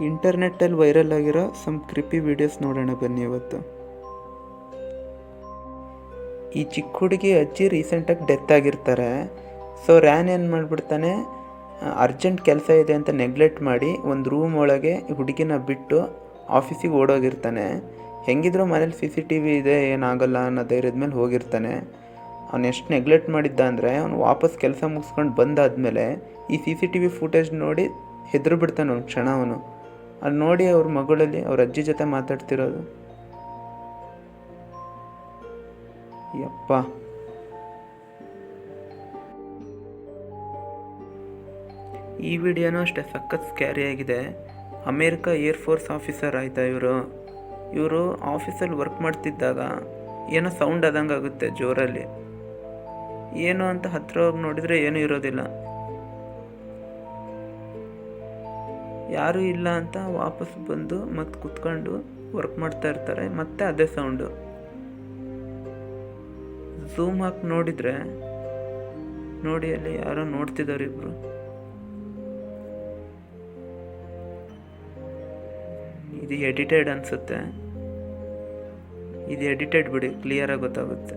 ಇಂಟರ್ನೆಟ್ಟಲ್ಲಿ ವೈರಲ್ ಆಗಿರೋ some ಕ್ರಿಪಿ videos ನೋಡೋಣ ಬನ್ನಿ ಇವತ್ತು. ಈ ಚಿಕ್ಕ ಹುಡುಗಿ ಅಜ್ಜಿ ರೀಸೆಂಟಾಗಿ ಡೆತ್ ಆಗಿರ್ತಾರೆ. ಸೊ ರ್ಯಾನ್ ಏನು ಮಾಡಿಬಿಡ್ತಾನೆ, ಅರ್ಜೆಂಟ್ ಕೆಲಸ ಇದೆ ಅಂತ ನೆಗ್ಲೆಕ್ಟ್ ಮಾಡಿ ಒಂದು ರೂಮ್ ಒಳಗೆ ಹುಡುಗಿನ ಬಿಟ್ಟು ಆಫೀಸಿಗೆ ಓಡೋಗಿರ್ತಾನೆ. ಹೆಂಗಿದ್ರು ಮನೇಲಿ CCTV ಇದೆ, ಏನಾಗಲ್ಲ ಅನ್ನೋ ಧೈರ್ಯದ ಮೇಲೆ ಹೋಗಿರ್ತಾನೆ. ಅವ್ನು ಎಷ್ಟು ನೆಗ್ಲೆಕ್ಟ್ ಮಾಡಿದ್ದ ಅಂದರೆ, ಅವ್ನು ವಾಪಸ್ ಕೆಲಸ ಮುಗಿಸ್ಕೊಂಡು ಬಂದಾದಮೇಲೆ ಈ CCTV ಫುಟೇಜ್ ನೋಡಿ ಹೆದರು ಬಿಡ್ತಾನೆ ಒಂದು ಕ್ಷಣ. ಅವನು ಅಲ್ಲಿ ನೋಡಿ ಅವ್ರ ಮಗಳಲ್ಲಿ ಅವ್ರ ಅಜ್ಜಿ ಜೊತೆ ಮಾತಾಡ್ತಿರೋದು. ಯಪ್ಪ, ಈ ವಿಡಿಯೋನೂ ಅಷ್ಟೇ ಸಖತ್ ಸ್ಕ್ಯಾರಿ ಆಗಿದೆ. ಅಮೇರಿಕಾ ಏರ್ಫೋರ್ಸ್ ಆಫೀಸರ್ ಆಯಿತಾ ಇವರು ಆಫೀಸಲ್ಲಿ ವರ್ಕ್ ಮಾಡ್ತಿದ್ದಾಗ ಏನೋ ಸೌಂಡ್ ಆದಂಗೆ ಆಗುತ್ತೆ ಜೋರಲ್ಲಿ. ಏನು ಅಂತ ಹತ್ರ ಹೋಗಿ ನೋಡಿದರೆ ಏನೂ ಇರೋದಿಲ್ಲ. ಯಾರೂ ಇಲ್ಲ ಅಂತ ವಾಪಸ್ ಬಂದು ಮತ್ತೆ ಕುತ್ಕೊಂಡು ವರ್ಕ್ ಮಾಡ್ತಾ ಇರ್ತಾರೆ. ಮತ್ತೆ ಅದೇ ಸೌಂಡು. ಝೂಮ್ ಹಾಕಿ ನೋಡಿದರೆ ನೋಡಿ, ಅಲ್ಲಿ ಯಾರೋ ನೋಡ್ತಿದ್ದಾರೆ ಇಬ್ರು. ಇದು ಎಡಿಟೆಡ್ ಅನಿಸುತ್ತೆ. ಇದು ಎಡಿಟೆಡ್ ಬಿಡಿ, ಕ್ಲಿಯರಾಗಿ ಗೊತ್ತಾಗುತ್ತೆ.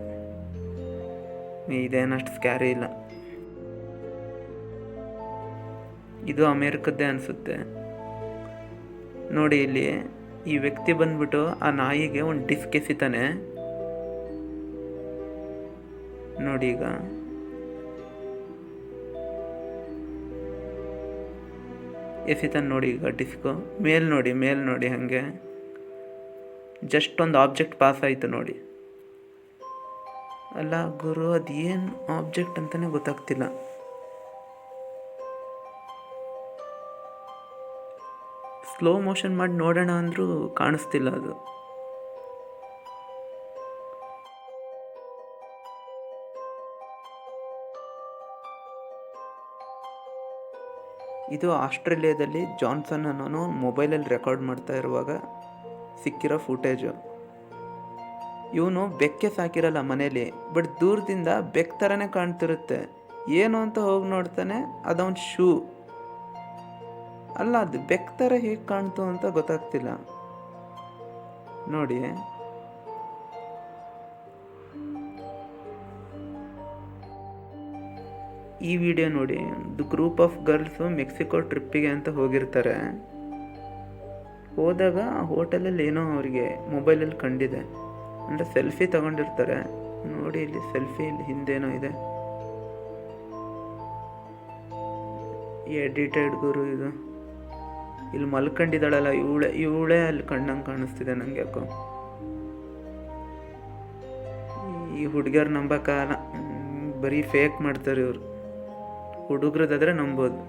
ಇದೇನಷ್ಟು ಸ್ಕ್ಯಾರಿ ಇಲ್ಲ. ಇದು ಅಮೇರಿಕದ್ದೇ ಅನಿಸುತ್ತೆ. ನೋಡಿ, ಇಲ್ಲಿ ಈ ವ್ಯಕ್ತಿ ಬಂದ್ಬಿಟ್ಟು ಆ ನಾಯಿಗೆ ಒಂದು ಡಿಸ್ಕ್ ಎಸಿತಾನೆ. ನೋಡಿ, ಈಗ ಎಸಿತಾನೆ ನೋಡಿ. ಈಗ ಡಿಸ್ಕು ಮೇಲ್ ನೋಡಿ ಹಾಗೆ ಜಸ್ಟ್ ಒಂದು ಆಬ್ಜೆಕ್ಟ್ ಪಾಸ್ ಆಯಿತು ನೋಡಿ. ಅಲ್ಲ ಗುರು, ಅದೇನು ಆಬ್ಜೆಕ್ಟ್ ಅಂತಲೇ ಗೊತ್ತಾಗ್ತಿಲ್ಲ. ಸ್ಲೋ ಮೋಷನ್ ಮಾಡಿ ನೋಡೋಣ ಅಂದರೂ ಕಾಣಿಸ್ತಿಲ್ಲ ಅದು. ಇದು ಆಸ್ಟ್ರೇಲಿಯಾದಲ್ಲಿ ಜಾನ್ಸನ್ ಅನ್ನೋನು ಮೊಬೈಲಲ್ಲಿ ರೆಕಾರ್ಡ್ ಮಾಡ್ತಾ ಇರುವಾಗ ಸಿಕ್ಕಿರೋ ಫುಟೇಜು. ಇವನು ಬೆಕ್ಕೆ ಸಾಕಿರಲ್ಲ ಮನೇಲಿ, ಬಟ್ ದೂರದಿಂದ ಬೆಕ್ ಥರನೇ ಕಾಣ್ತಿರುತ್ತೆ. ಏನು ಅಂತ ಹೋಗಿ ನೋಡ್ತಾನೆ, ಅದವನ್ ಶೂ ಅಲ್ಲ, ಅದು ಬೆಕ್ ಥರ ಹೇಗೆ ಕಾಣ್ತು ಅಂತ ಗೊತ್ತಾಗ್ತಿಲ್ಲ ನೋಡಿ. ಈ ವಿಡಿಯೋ ನೋಡಿ, ಒಂದು ಗ್ರೂಪ್ ಆಫ್ ಗರ್ಲ್ಸು ಮೆಕ್ಸಿಕೋ ಟ್ರಿಪ್ಪಿಗೆ ಅಂತ ಹೋಗಿರ್ತಾರೆ. ಹೋದಾಗ ಆ ಹೋಟೆಲಲ್ಲಿ ಏನೋ ಅವರಿಗೆ ಮೊಬೈಲಲ್ಲಿ ಕಂಡಿದೆ, ಅಂದರೆ ಸೆಲ್ಫಿ ತಗೊಂಡಿರ್ತಾರೆ ನೋಡಿ. ಇಲ್ಲಿ ಸೆಲ್ಫಿ, ಇಲ್ಲಿ ಹಿಂದೇನೋ ಇದೆ. ಎಡಿಟೆಡ್ ಗುರು ಇದು. ಇಲ್ಲಿ ಮಲ್ಕೊಂಡಿದ್ದಾಳಲ್ಲ ಇವಳೇ ಅಲ್ಲಿ ಕಣ್ಣಂಗೆ ಕಾಣಿಸ್ತಿದೆ ನನಗೆ ಯಾಕೋ. ಈ ಹುಡುಗಿಯರು ನಂಬಕ್ಕಾಗಲ್ಲ, ಬರೀ ಫೇಕ್ ಮಾಡ್ತಾರೆ ಇವರು. ಹುಡುಗ್ರದಾದ್ರೆ ನಂಬೋದು.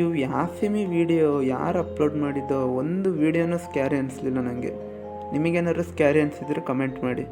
ಇವು ಯಾಫೆಮಿ ವಿಡಿಯೋ ಯಾರು ಅಪ್ಲೋಡ್ ಮಾಡಿದ್ದೋ, ಒಂದು ವಿಡಿಯೋನೂ ಸ್ಕ್ಯಾರಿ ಅನಿಸ್ಲಿಲ್ಲ ನನಗೆ. ನಿಮಗೇನಾದ್ರು ಸ್ಕ್ಯಾರಿ ಅನಿಸಿದ್ರೆ ಕಮೆಂಟ್ ಮಾಡಿ.